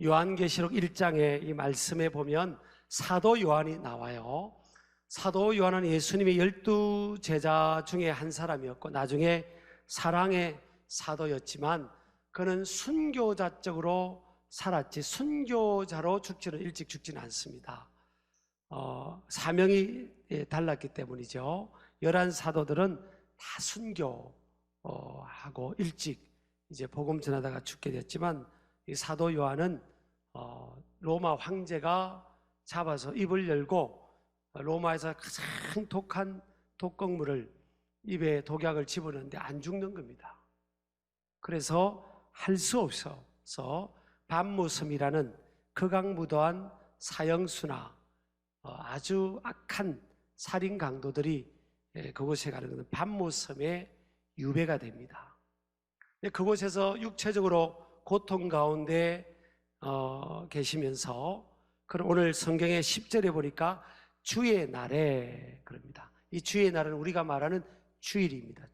요한계시록 1장의 이 말씀에 보면 사도 요한이 나와요. 사도 요한은 예수님의 12 제자 중에 한 사람이었고 나중에 사랑의 사도였지만 그는 순교자적으로 살았지 순교자로 일찍 죽지는 않습니다. 사명이 달랐기 때문이죠. 11 사도들은 다 순교하고 일찍 이제 복음 전하다가 죽게 됐지만 이 사도 요한은 로마 황제가 잡아서 입을 열고 로마에서 가장 독한 독극물을 입에 독약을 집어넣는데 안 죽는 겁니다. 그래서 할 수 없어서 밤무섬이라는 극악무도한 사형수나 아주 악한 살인 강도들이 그곳에 가는 것은 밤무섬의 유배가 됩니다. 그곳에서 육체적으로 고통 가운데 계시면서 오늘 성경의 10절에 보니까 주의 날에 그럽니다. 이 주의 날은 우리가 말하는 주일입니다.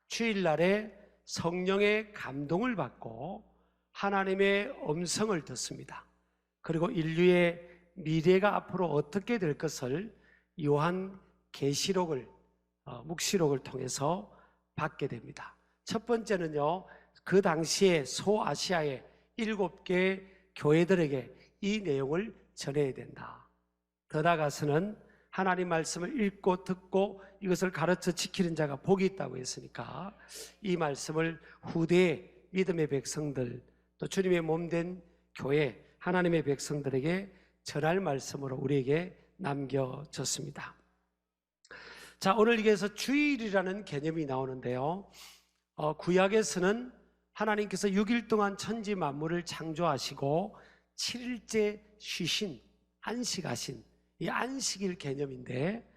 주일날에 성령의 감동을 받고 하나님의 음성을 듣습니다. 그리고 인류의 미래가 앞으로 어떻게 될 것을 요한 계시록을 묵시록을 통해서 받게 됩니다. 첫 번째는요, 그 당시에 소아시아의 7개 교회들에게 이 내용을 전해야 된다. 더 나아가서는 하나님 말씀을 읽고 듣고 이것을 가르쳐 지키는 자가 복이 있다고 했으니까 이 말씀을 후대의 믿음의 백성들 또 주님의 몸된 교회 하나님의 백성들에게 전할 말씀으로 우리에게 남겨졌습니다. 자, 오늘 여기에서 주일이라는 개념이 나오는데요, 구약에서는 하나님께서 6일 동안 천지 만물을 창조하시고 7일째 쉬신 안식하신 이 안식일 개념인데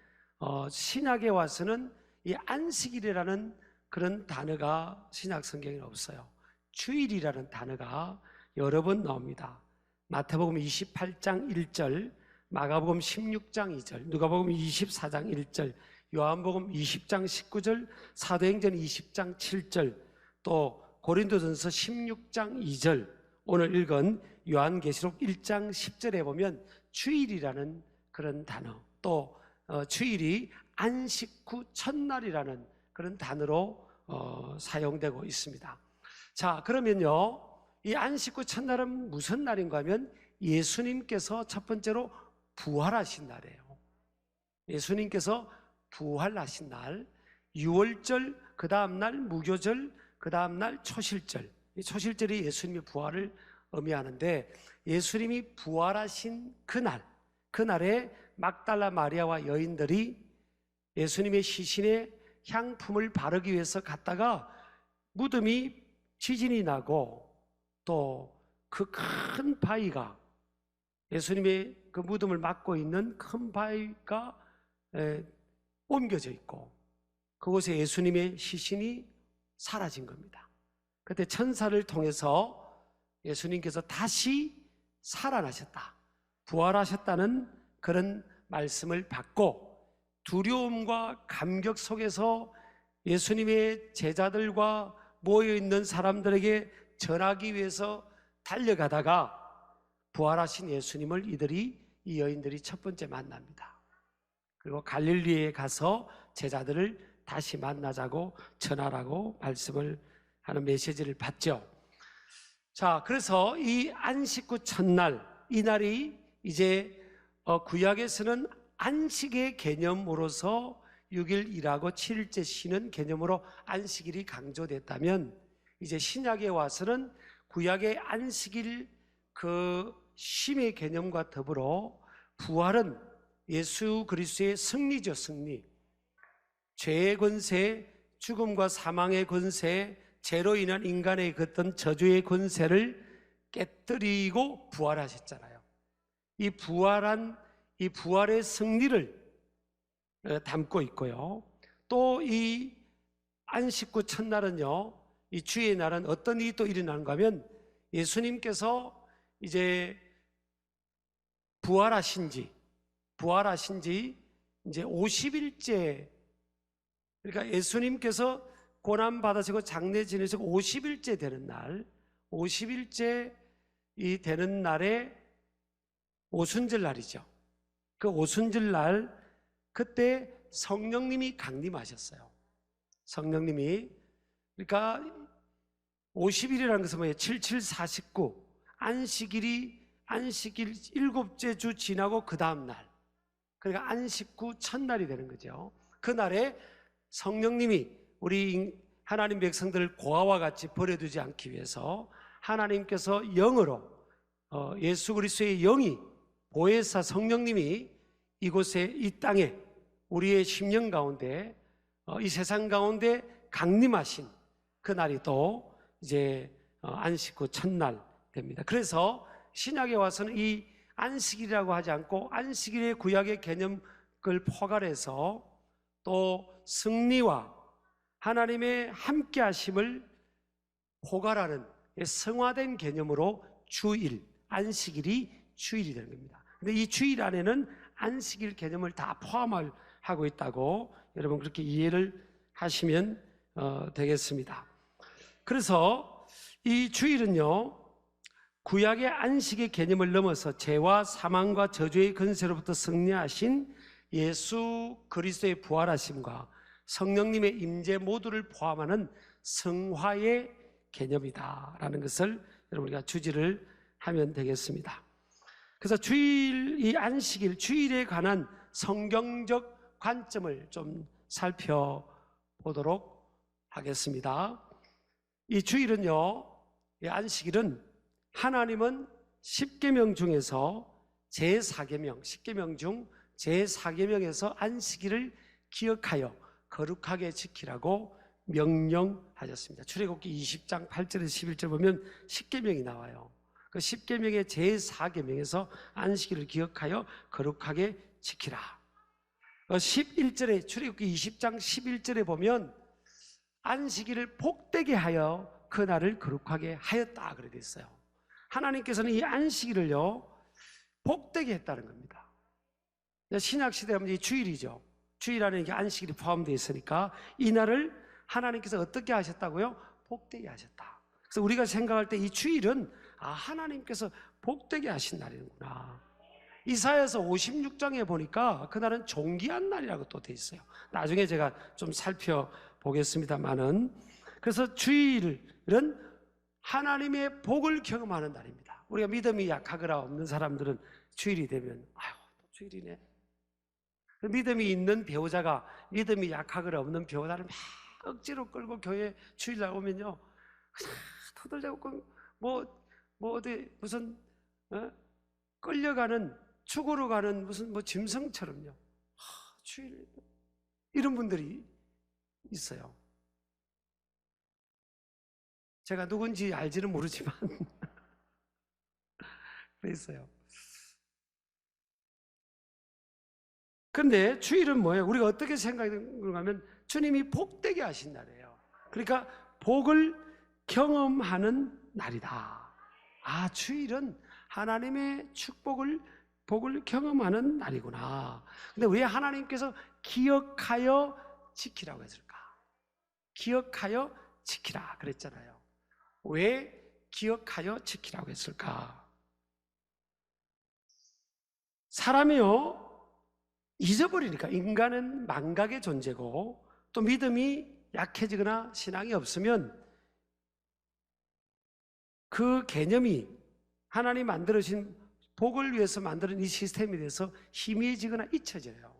신약에 와서는 이 안식일이라는 그런 단어가 신약 성경에 없어요. 주일이라는 단어가 여러 번 나옵니다. 마태복음 28장 1절, 마가복음 16장 2절, 누가복음 24장 1절, 요한복음 20장 19절, 사도행전 20장 7절, 또 고린도전서 16장 2절, 오늘 읽은 요한계시록 1장 10절에 보면 주일이라는 그런 단어, 또 주일이 안식 후 첫날이라는 그런 단어로 사용되고 있습니다. 자, 그러면요, 이 안식 후 첫날은 무슨 날인가 하면 예수님께서 첫 번째로 부활하신 날이에요. 예수님께서 부활하신 날, 유월절, 그 다음날 무교절, 그 다음날 초실절. 이 초실절이 예수님의 부활을 의미하는데 예수님이 부활하신 그날에 막달라 마리아와 여인들이 예수님의 시신에 향품을 바르기 위해서 갔다가 무덤이 지진이 나고 또 그 큰 바위가 예수님의 그 무덤을 막고 있는 큰 바위가 옮겨져 있고 그곳에 예수님의 시신이 사라진 겁니다. 그때 천사를 통해서 예수님께서 다시 살아나셨다, 부활하셨다는 그런 말씀을 받고 두려움과 감격 속에서 예수님의 제자들과 모여있는 사람들에게 전하기 위해서 달려가다가 부활하신 예수님을 이 여인들이 첫 번째 만납니다. 그리고 갈릴리에 가서 제자들을 다시 만나자고 전하라고 말씀을 하는 메시지를 받죠. 자, 그래서 이 안식 후 첫날, 이 날이 이제 구약에서는 안식의 개념으로서 6일 일하고 7일째 쉬는 개념으로 안식일이 강조됐다면 이제 신약에 와서는 구약의 안식일 그 쉼의 개념과 더불어 부활은 예수 그리스도의 승리죠, 승리. 죄의 권세, 죽음과 사망의 권세, 죄로 인한 인간의 어떤 저주의 권세를 깨뜨리고 부활하셨잖아요. 이 부활의 승리를 담고 있고요. 또 이 안식 후 첫날은요, 이 주의 날은 어떤 일이 또 일어나는가 하면 예수님께서 이제 부활하신 지 이제 50일째, 그러니까 예수님께서 고난 받으시고 장례 지내시고 50일째 되는 날, 50일째 이 되는 날에 오순절 날이죠. 그 오순절 날 그때 성령님이 강림하셨어요. 성령님이. 그러니까 50일이라는 것은 뭐예요? 7749 안식일 일곱째 주 지나고 그 다음 날, 그러니까 안식구 첫날이 되는 거죠. 그날에 성령님이 우리 하나님 백성들을 고아와 같이 버려두지 않기 위해서 하나님께서 영으로 예수 그리스도의 영이 보혜사 성령님이 이곳에 이 땅에 우리의 심령 가운데 이 세상 가운데 강림하신 그날이 또 이제 안식구 첫날 됩니다. 그래서 신약에 와서는 이 안식일이라고 하지 않고 안식일의 구약의 개념을 포괄해서 또 승리와 하나님의 함께 하심을 포괄하는 성화된 개념으로 주일, 안식일이 주일이 되는 겁니다. 근데 이 주일 안에는 안식일 개념을 다 포함하고 있다고 여러분 그렇게 이해를 하시면 되겠습니다. 그래서 이 주일은요, 구약의 안식의 개념을 넘어서 죄와 사망과 저주의 근세로부터 승리하신 예수 그리스도의 부활하심과 성령님의 임재 모두를 포함하는 성화의 개념이다라는 것을 여러분 우리가 주지를 하면 되겠습니다. 그래서 주일, 이 안식일, 주일에 관한 성경적 관점을 좀 살펴보도록 하겠습니다. 이 주일은요, 이 안식일은 하나님은 10계명 중에서 제4계명, 10계명 중 제4계명에서 안식일을 기억하여 거룩하게 지키라고 명령하셨습니다. 출애굽기 20장 8절에서 11절 보면 10계명이 나와요. 그 10계명의 제4계명에서 안식일을 기억하여 거룩하게 지키라. 11절에 출애굽기 20장 11절에 보면 안식일을 복되게 하여 그날을 거룩하게 하였다 그래 있어요. 하나님께서는 이 안식일을요 복되게 했다는 겁니다. 신약시대 하면 이 주일이죠. 주일 안에 이게 안식일이 포함되어 있으니까 이 날을 하나님께서 어떻게 하셨다고요? 복되게 하셨다. 그래서 우리가 생각할 때 이 주일은 하나님께서 복되게 하신 날이구나. 이사야서 56장에 보니까 그날은 존귀한 날이라고 또 돼 있어요. 나중에 제가 좀 살펴보겠습니다만은, 그래서 주일은 하나님의 복을 경험하는 날입니다. 우리가 믿음이 약하거나 없는 사람들은 주일이 되면 또 주일이네. 믿음이 있는 배우자가 믿음이 약하거나 없는 배우자를 막 억지로 끌고 교회 주일날 오면요, 터들대고 어디 무슨 끌려가는 죽으러 가는 무슨 짐승처럼요. 주일 이런 분들이 있어요. 제가 누군지 알지는 모르지만 그랬어요. 그런데 주일은 뭐예요? 우리가 어떻게 생각하는가 하면 주님이 복되게 하신 날이에요. 그러니까 복을 경험하는 날이다. 주일은 하나님의 복을 경험하는 날이구나. 근데 왜 하나님께서 기억하여 지키라고 했을까? 기억하여 지키라 그랬잖아요. 왜 기억하여 지키라고 했을까? 사람이요, 잊어버리니까. 인간은 망각의 존재고 또 믿음이 약해지거나 신앙이 없으면 그 개념이 하나님 만들어진 복을 위해서 만드는 이 시스템에 대해서 희미해지거나 잊혀져요.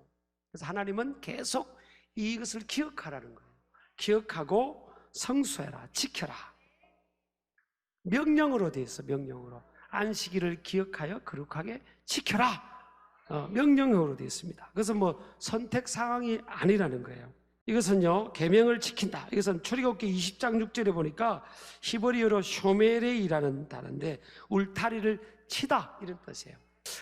그래서 하나님은 계속 이것을 기억하라는 거예요. 기억하고 성수해라, 지켜라. 명령으로 되어 있어. 명령으로. 안식일을 기억하여 거룩하게 지켜라. 명령으로 되어 있습니다. 그것은 선택 상황이 아니라는 거예요. 이것은요, 계명을 지킨다. 이것은 출애굽기 20장 6절에 보니까 히브리어로 쇼메레이라는 단어인데 울타리를 치다 이런 뜻이에요.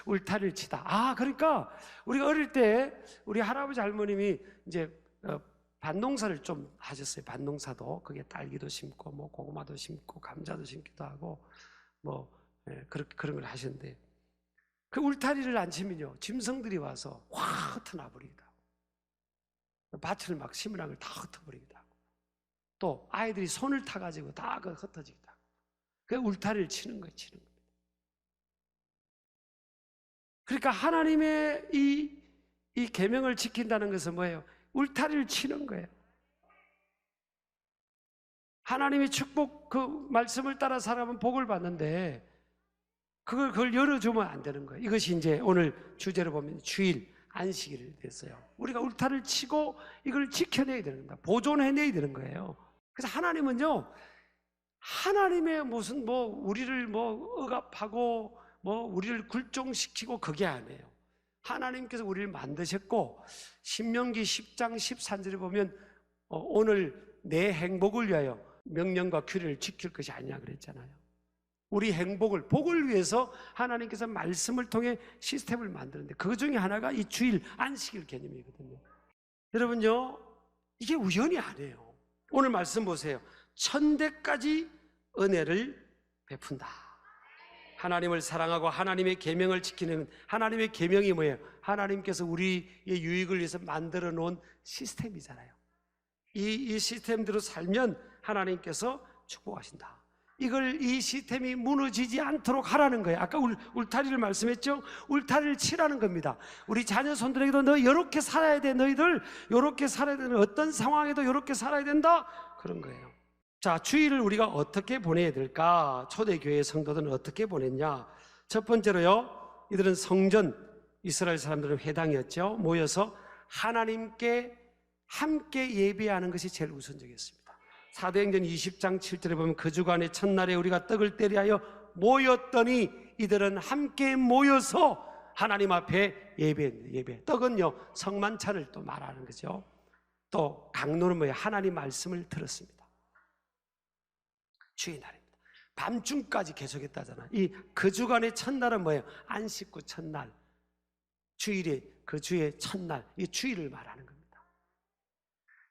울타리를 치다. 그러니까 우리가 어릴 때 우리 할아버지 할머님이 이제 밭농사를 좀 하셨어요. 밭농사도. 그게 딸기도 심고 고구마도 심고 감자도 심기도 하고 그런 걸 하셨는데, 그 울타리를 안 치면요 짐승들이 와서 확 흩어놔 버리기도 하고 밭을 막 심으라는 걸 다 흩어버리기도 하고 또 아이들이 손을 타가지고 다 흩어지기도 하고, 그 울타리를 치는 겁니다. 그러니까 하나님의 이 계명을 지킨다는 것은 뭐예요? 울타리를 치는 거예요. 하나님의 축복 그 말씀을 따라 살아가면 복을 받는데 그걸 열어주면 안 되는 거예요. 이것이 이제 오늘 주제로 보면 주일 안식일이 됐어요. 우리가 울타리를 치고 이걸 지켜내야 되는 겁니다. 보존해내야 되는 거예요. 그래서 하나님은요, 하나님의 무슨 우리를 억압하고 우리를 굴종시키고 그게 아니에요. 하나님께서 우리를 만드셨고 신명기 10장 13절에 보면 오늘 내 행복을 위하여 명령과 규례를 지킬 것이 아니냐 그랬잖아요. 우리 행복을, 복을 위해서 하나님께서 말씀을 통해 시스템을 만드는데 그 중에 하나가 이 주일 안식일 개념이거든요. 여러분요, 이게 우연이 아니에요. 오늘 말씀 보세요. 천대까지 은혜를 베푼다. 하나님을 사랑하고 하나님의 계명을 지키는, 하나님의 계명이 뭐예요? 하나님께서 우리의 유익을 위해서 만들어 놓은 시스템이잖아요. 이 시스템대로 살면 하나님께서 축복하신다. 이 시스템이 무너지지 않도록 하라는 거예요. 아까 울타리를 말씀했죠? 울타리를 치라는 겁니다. 우리 자녀 손들에게도 너 이렇게 살아야 돼. 너희들 이렇게 살아야 되는, 어떤 상황에도 이렇게 살아야 된다. 그런 거예요. 자, 주일을 우리가 어떻게 보내야 될까? 초대교회 성도들은 어떻게 보냈냐? 첫 번째로요, 이들은 성전, 이스라엘 사람들은 회당이었죠. 모여서 하나님께 함께 예배하는 것이 제일 우선적이었습니다. 사도행전 20장 7절에 보면 그 주간의 첫날에 우리가 떡을 떼리하여 모였더니 이들은 함께 모여서 하나님 앞에 예배. 떡은요, 성만찬을 또 말하는 거죠. 또 강론은 뭐예요? 하나님 말씀을 들었습니다. 주의 날입니다. 밤중까지 계속했다잖아요. 그 주간의 첫날은 뭐예요? 안식 후 첫날. 주일이 그 주의 첫날, 이 주일을 말하는 겁니다.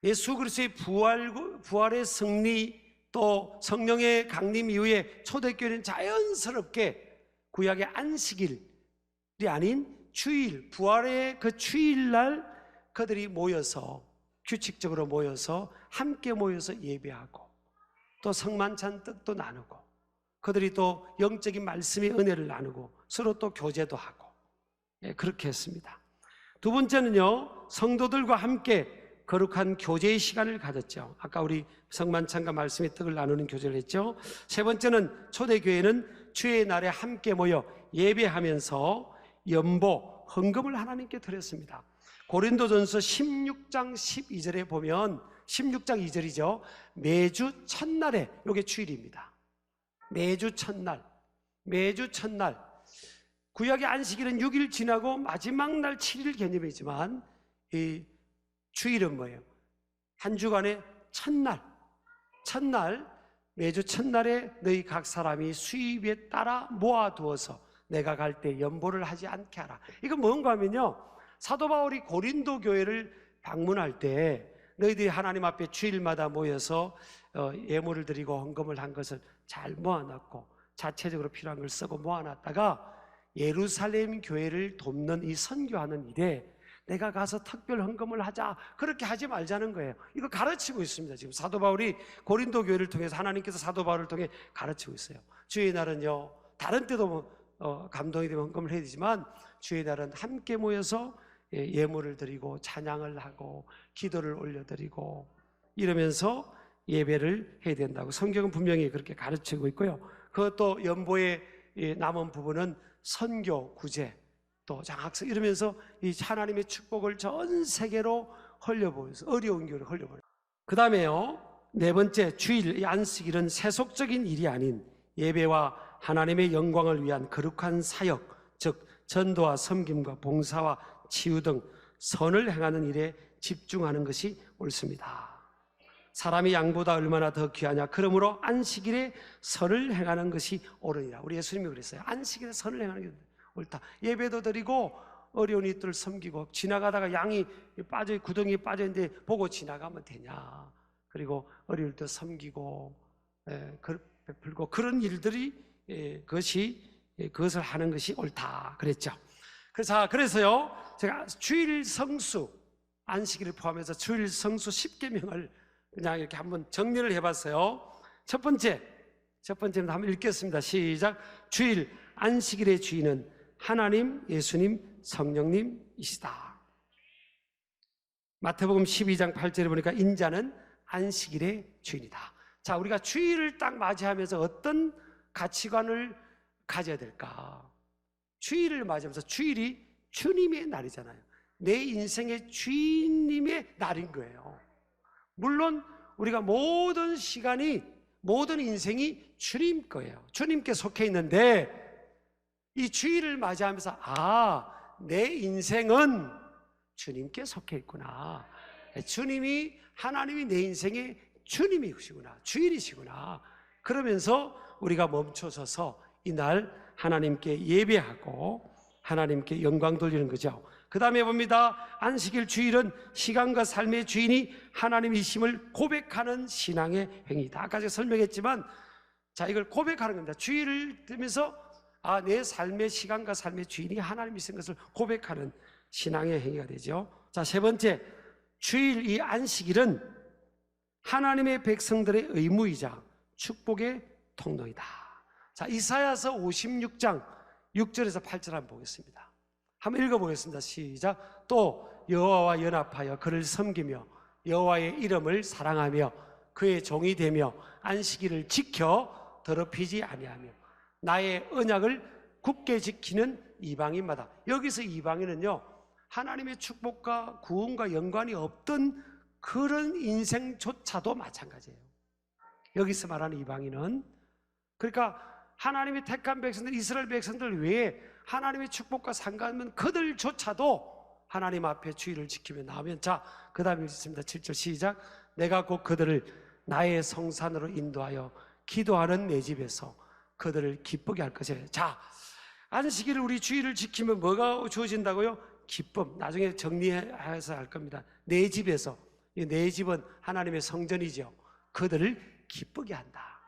예수 그리스도의 부활의 승리, 또 성령의 강림 이후에 초대교회는 자연스럽게 구약의 안식일이 아닌 주일, 부활의 그 주일날 그들이 모여서, 규칙적으로 모여서 함께 모여서 예배하고 또 성만찬 떡도 나누고 그들이 또 영적인 말씀의 은혜를 나누고 서로 또 교제도 하고, 그렇게 했습니다. 두 번째는요, 성도들과 함께 거룩한 교제의 시간을 가졌죠. 아까 우리 성만찬과 말씀의 떡을 나누는 교제를 했죠. 세 번째는 초대교회는 주의 날에 함께 모여 예배하면서 연보, 헌금을 하나님께 드렸습니다. 고린도전서 16장 12절에 보면 16장 2절이죠. 매주 첫날에, 이게 주일입니다. 매주 첫날. 구약의 안식일은 6일 지나고 마지막 날 7일 개념이지만 이 주일은 뭐예요? 한 주간의 첫날, 매주 첫날에 너희 각 사람이 수입에 따라 모아두어서 내가 갈 때 연보를 하지 않게 하라. 이건 뭔가 하면요, 사도 바울이 고린도 교회를 방문할 때 너희들이 하나님 앞에 주일마다 모여서 예물을 드리고 헌금을 한 것을 잘 모아놨고 자체적으로 필요한 걸 쓰고 모아놨다가 예루살렘 교회를 돕는 이 선교하는 일에 내가 가서 특별 헌금을 하자, 그렇게 하지 말자는 거예요. 이거 가르치고 있습니다. 지금 사도 바울이 고린도 교회를 통해서, 하나님께서 사도 바울을 통해 가르치고 있어요. 주의 날은요, 다른 때도 감동이 되면 헌금을 해야 되지만 주의 날은 함께 모여서 예물을 드리고 찬양을 하고 기도를 올려드리고 이러면서 예배를 해야 된다고 성경은 분명히 그렇게 가르치고 있고요. 그것도 연보의 남은 부분은 선교, 구제, 또 장학생 이러면서 이 하나님의 축복을 전 세계로 흘려보여서 어려운 교회를 흘려보여요. 그 다음에요, 네 번째, 주일, 이 안식일은 세속적인 일이 아닌 예배와 하나님의 영광을 위한 거룩한 사역, 즉 전도와 섬김과 봉사와 치유 등 선을 행하는 일에 집중하는 것이 옳습니다. 사람이 양보다 얼마나 더 귀하냐. 그러므로 안식일에 선을 행하는 것이 옳으니라. 우리 예수님이 그랬어요. 안식일에 선을 행하는 게 옳다. 예배도 드리고 어려운 이들을 섬기고, 지나가다가 양이 구덩이에 빠져있는데 보고 지나가면 되냐. 그리고 어려울 때 섬기고 베풀고 그런 일들이 그것을 하는 것이 옳다 그랬죠. 그래서요, 제가 주일 성수, 안식일을 포함해서 주일 성수 10계명을 그냥 이렇게 한번 정리를 해봤어요. 첫 번째는 한번 읽겠습니다. 시작. 주일, 안식일의 주인은 하나님, 예수님, 성령님이시다. 마태복음 12장 8절에 보니까 인자는 안식일의 주인이다. 자, 우리가 주일을 딱 맞이하면서 어떤 가치관을 가져야 될까? 주일을 맞이하면서 주일이 주님의 날이잖아요. 내 인생의 주인님의 날인 거예요. 물론 우리가 모든 시간이, 모든 인생이 주님 거예요. 주님께 속해 있는데 이 주일을 맞이하면서 내 인생은 주님께 속해 있구나. 주님이, 하나님이 내 인생의 주님이시구나, 주인이시구나. 그러면서 우리가 멈춰서서 이날 하나님께 예배하고 하나님께 영광 돌리는 거죠. 그 다음에 봅니다. 안식일 주일은 시간과 삶의 주인이 하나님이심을 고백하는 신앙의 행위다. 아까 제가 설명했지만, 자, 이걸 고백하는 겁니다. 주일을 들면서 내 삶의 시간과 삶의 주인이 하나님이신 것을 고백하는 신앙의 행위가 되죠. 자, 세 번째, 주일 이 안식일은 하나님의 백성들의 의무이자 축복의 통로이다. 자, 이사야서 56장 6절에서 8절 한번 보겠습니다. 한번 읽어보겠습니다. 시작. 또 여호와와 연합하여 그를 섬기며 여호와의 이름을 사랑하며 그의 종이 되며 안식일을 지켜 더럽히지 아니하며 나의 언약을 굳게 지키는 이방인마다. 여기서 이방인은요, 하나님의 축복과 구원과 연관이 없던 그런 인생조차도 마찬가지예요. 여기서 말하는 이방인은, 그러니까 하나님의 택한 백성들, 이스라엘 백성들 외에 하나님의 축복과 상관없는 그들조차도 하나님 앞에 주일을 지키며 나오면, 자, 그 다음에 있습니다. 7절 시작. 내가 곧 그들을 나의 성산으로 인도하여 기도하는 내 집에서 그들을 기쁘게 할 것이에요. 자, 안식일을 우리 주일을 지키면 뭐가 주어진다고요? 기쁨. 나중에 정리해서 할 겁니다. 내 집에서, 내 집은 하나님의 성전이죠. 그들을 기쁘게 한다.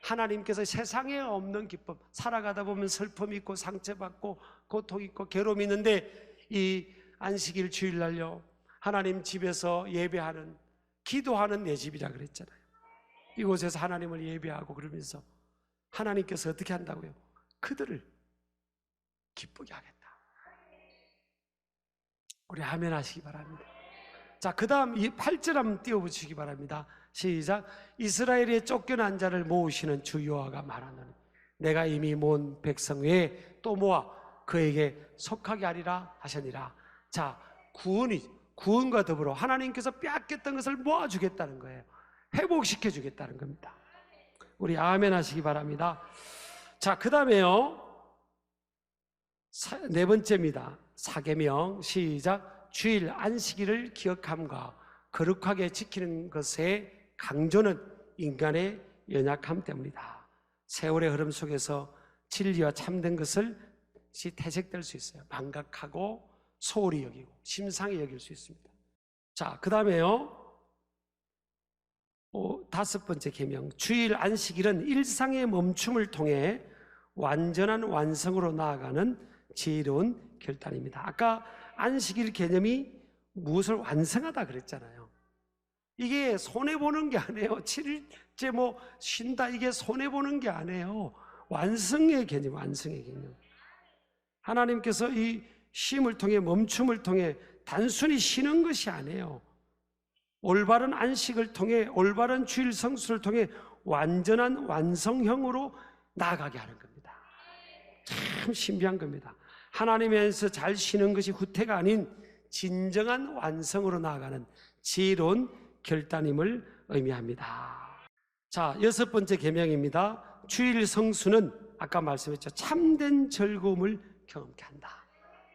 하나님께서 세상에 없는 기쁨, 살아가다 보면 슬픔이 있고 상처받고 고통 있고 괴로움이 있는데 이 안식일 주일날요, 하나님 집에서 예배하는, 기도하는 내 집이라 그랬잖아요. 이곳에서 하나님을 예배하고 그러면서 하나님께서 어떻게 한다고요? 그들을 기쁘게 하겠다. 우리 아멘 하시기 바랍니다. 자, 그 다음 이 8절 한번 띄워붙이기 바랍니다. 시작. 이스라엘의 쫓겨난 자를 모으시는 주 여호와가 말하노니 내가 이미 모은 백성 외에 또 모아 그에게 속하게 하리라 하시니라. 자, 구원과 더불어 하나님께서 빼앗겼던 것을 모아주겠다는 거예요. 회복시켜주겠다는 겁니다. 우리 아멘 하시기 바랍니다. 자, 그 다음에요, 네 번째입니다. 사계명. 시작. 주일 안식일을 기억함과 거룩하게 지키는 것의 강조는 인간의 연약함 때문이다. 세월의 흐름 속에서 진리와 참된 것을 퇴색될 수 있어요. 망각하고 소홀히 여기고 심상히 여길 수 있습니다. 자, 그 다음에요, 다섯 번째 계명. 주일 안식일은 일상의 멈춤을 통해 완전한 완성으로 나아가는 지혜로운 결단입니다. 아까 안식일 개념이 무엇을 완성하다 그랬잖아요. 이게 손해보는 게 아니에요. 7일째 쉰다, 이게 손해보는 게 아니에요. 완성의 개념, 완성의 개념. 하나님께서 이 쉼을 통해, 멈춤을 통해 단순히 쉬는 것이 아니에요. 올바른 안식을 통해, 올바른 주일 성수를 통해 완전한 완성형으로 나아가게 하는 겁니다. 참 신비한 겁니다. 하나님에서 잘 쉬는 것이 후퇴가 아닌 진정한 완성으로 나아가는 지혜로운 결단임을 의미합니다. 자, 여섯 번째 계명입니다. 주일 성수는 아까 말씀했죠. 참된 즐거움을 경험케 한다.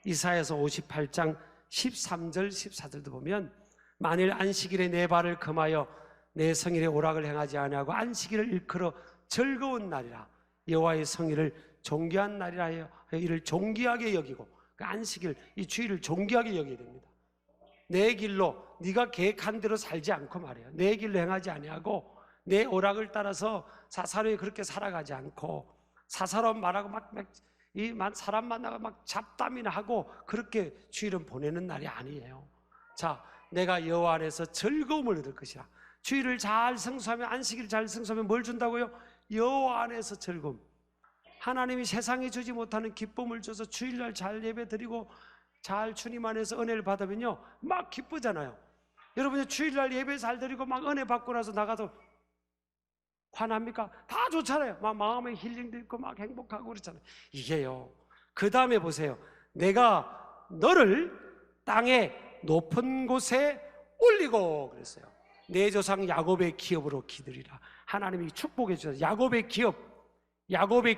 이사야서 58장 13절 14절도 보면 만일 안식일에 내 발을 금하여 내 성일의 오락을 행하지 아니하고 안식일을 일컬어 즐거운 날이라 여호와의 성일을 존귀한 날이라 하여 이를 존귀하게 여기고, 그 안식일, 이 주일을 존귀하게 여겨야 됩니다. 내 길로, 네가 계획한 대로 살지 않고 말이에요. 내 길로 행하지 아니하고 내 오락을 따라서 사사로이 그렇게 살아가지 않고 사사로운 말하고 사람 만나고 막 잡담이나 하고 그렇게 주일은 보내는 날이 아니에요. 자, 내가 여호와 안에서 즐거움을 얻을 것이라. 주일을 잘 성수하면, 안식일을 잘 성수하면 뭘 준다고요? 여호와 안에서 즐거움. 하나님이 세상에 주지 못하는 기쁨을 줘서 주일날 잘 예배 드리고 잘 주님 안에서 은혜를 받으면요 막 기쁘잖아요. 여러분이 주일날 예배 잘 드리고 막 은혜 받고 나서 나가서 화납니까? 다 좋잖아요. 막 마음의 힐링도 있고 막 행복하고 그렇잖아요. 이게요, 그 다음에 보세요. 내가 너를 땅의 높은 곳에 올리고 그랬어요. 내 조상 야곱의 기업으로 기르리라. 하나님이 축복해 주셔서 야곱의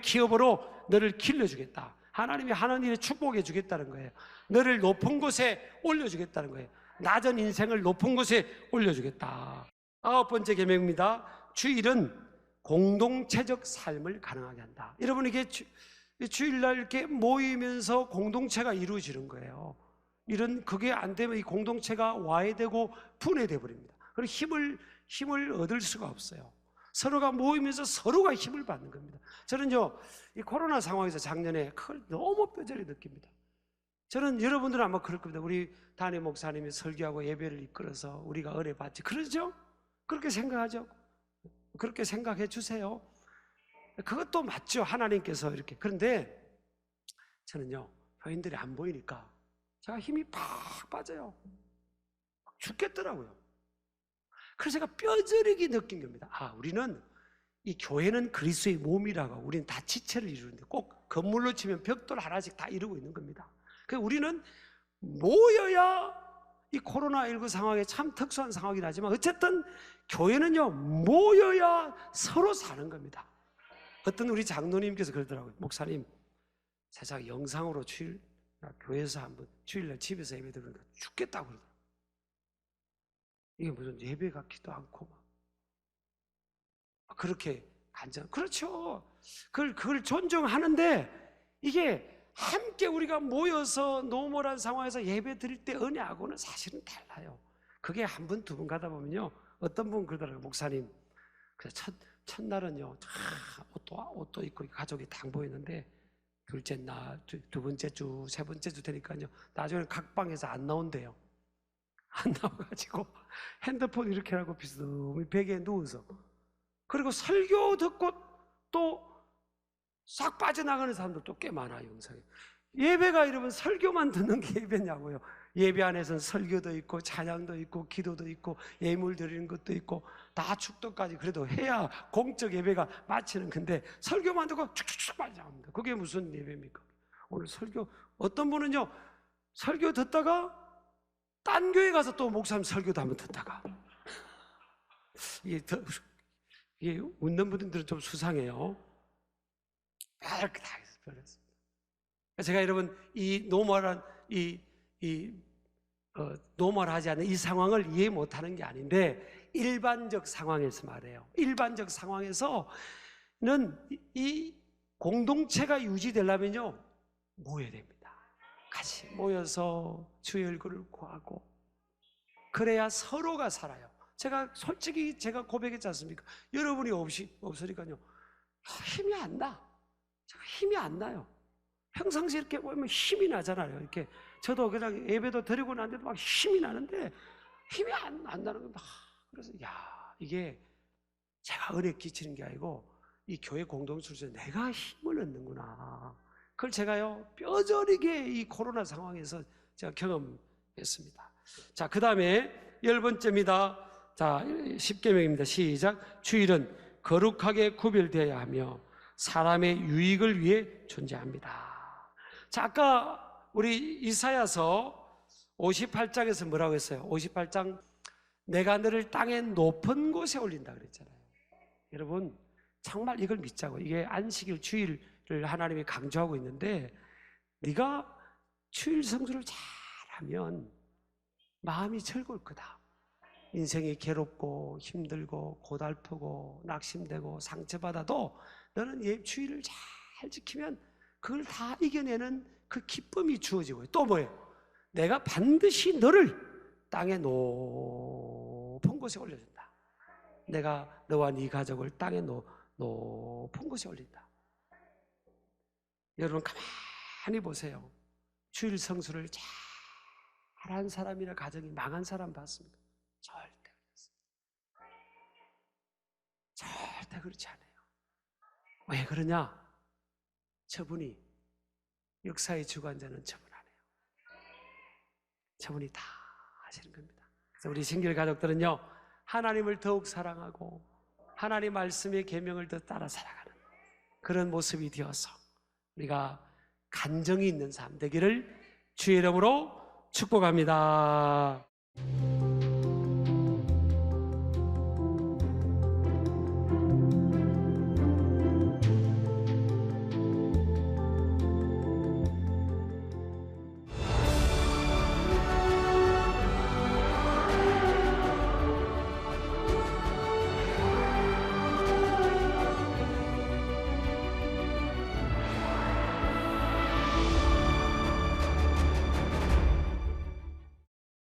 기업으로 너를 길러주겠다. 하나님이 하는 일에 축복해 주겠다는 거예요. 너를 높은 곳에 올려주겠다는 거예요. 낮은 인생을 높은 곳에 올려주겠다. 9번째 계명입니다. 주일은 공동체적 삶을 가능하게 한다. 여러분, 이게 주일날 이렇게 모이면서 공동체가 이루어지는 거예요. 그게 안 되면 이 공동체가 와해되고 분해돼 버립니다. 그리고 힘을 얻을 수가 없어요. 서로가 모이면서 서로가 힘을 받는 겁니다. 저는요, 이 코로나 상황에서 작년에 그걸 너무 뼈저리 느낍니다. 저는 여러분들은 아마 그럴 겁니다. 우리 담임 목사님이 설교하고 예배를 이끌어서 우리가 은혜 받지. 그러죠? 그렇게 생각하죠? 그렇게 생각해 주세요. 그것도 맞죠. 하나님께서 이렇게. 그런데 저는요, 교인들이 안 보이니까 제가 힘이 팍 빠져요. 죽겠더라고요. 그래서 제가 뼈저리게 느낀 겁니다. 우리는 이 교회는 그리스도의 몸이라고, 우리는 다 지체를 이루는데 꼭 건물로 치면 벽돌 하나씩 다 이루고 있는 겁니다. 그래서 우리는 모여야 이 코로나19 상황에 참 특수한 상황이긴 하지만 어쨌든 교회는요, 모여야 서로 사는 겁니다. 어떤 우리 장로님께서 그러더라고요. 목사님, 세상 영상으로 교회에서 한번 주일날 집에서 예배 드리니까 죽겠다고 그러더라고요. 이게 무슨 예배 같기도 않고 막 그렇게 간절. 그렇죠. 그걸 존중하는데 이게 함께 우리가 모여서 노멀한 상황에서 예배 드릴 때 은혜하고는 사실은 달라요. 그게 한 번, 두 번 가다 보면요, 어떤 분 그러더라고요. 목사님, 그래서 첫날은요, 옷도 입고 가족이 당 보이는데 둘째 날, 두 번째 주, 세 번째 주 되니까요, 나중에 각 방에서 안 나온대요. 안 나와가지고 핸드폰 이렇게 하고 비스듬히 베개에 누워서, 그리고 설교 듣고 또 싹 빠져나가는 사람들도 꽤 많아요. 영상에. 예배가 이러면 설교만 듣는 게 예배냐고요. 예배 안에서는 설교도 있고 찬양도 있고 기도도 있고 예물 드리는 것도 있고 다 축도까지 그래도 해야 공적 예배가 마치는 건데 설교만 듣고 축축축 빠져나갑니다. 그게 무슨 예배입니까? 오늘 설교, 어떤 분은요, 설교 듣다가 딴 교회 가서 또 목사님 설교도 한번 듣다가, 이게 웃는 분들은 좀 수상해요. 이렇게 다 변했습니다. 제가 여러분, 이 노멀하지 않은 이 상황을 이해 못하는 게 아닌데, 일반적 상황에서 말해요. 일반적 상황에서는 이 공동체가 유지되려면요, 모여야 됩니다. 같이 모여서 주의 얼굴을 구하고, 그래야 서로가 살아요. 제가 솔직히 제가 고백했지 않습니까? 여러분이 없으니까요, 힘이 안 나. 제가 힘이 안 나요. 평상시에 이렇게 보면 힘이 나잖아요. 이렇게 저도 그냥 예배도 드리고 난데도 막 힘이 나는데 힘이 안 나는 겁니다. 그래서 이게 제가 은혜 끼치는 게 아니고 이 교회 공동체에서 내가 힘을 얻는구나. 그걸 제가요, 뼈저리게 이 코로나 상황에서 제가 경험했습니다. 자, 그 다음에 10번째입니다. 자, 10계명입니다. 시작. 주일은 거룩하게 구별되어야 하며 사람의 유익을 위해 존재합니다. 자, 아까 우리 이사야서 58장에서 뭐라고 했어요? 58장, 내가 너를 땅의 높은 곳에 올린다 그랬잖아요. 여러분, 정말 이걸 믿자고. 이게 안식일, 주일을 하나님이 강조하고 있는데, 네가 주일 성수를 잘하면 마음이 즐거울 거다. 인생이 괴롭고 힘들고 고달프고 낙심되고 상처받아도 너는 주일을 잘 지키면 그걸 다 이겨내는 그 기쁨이 주어지고요. 또 뭐예요? 내가 반드시 너를 땅의 높은 곳에 올려준다. 내가 너와 네 가족을 땅의 높은 곳에 올린다. 여러분, 가만히 보세요. 주일 성수를 잘한 사람이나 가정이 망한 사람 봤습니까? 절대 그렇습니다. 절대 그렇지 않아요. 왜 그러냐? 저분이 역사의 주관자는 저분 아니에요. 저분이 다 하시는 겁니다. 그래서 우리 신길 가족들은요, 하나님을 더욱 사랑하고 하나님 말씀의 계명을 더 따라 살아가는 그런 모습이 되어서 우리가 간정이 있는 삶 되기를 주의 이름으로 축복합니다.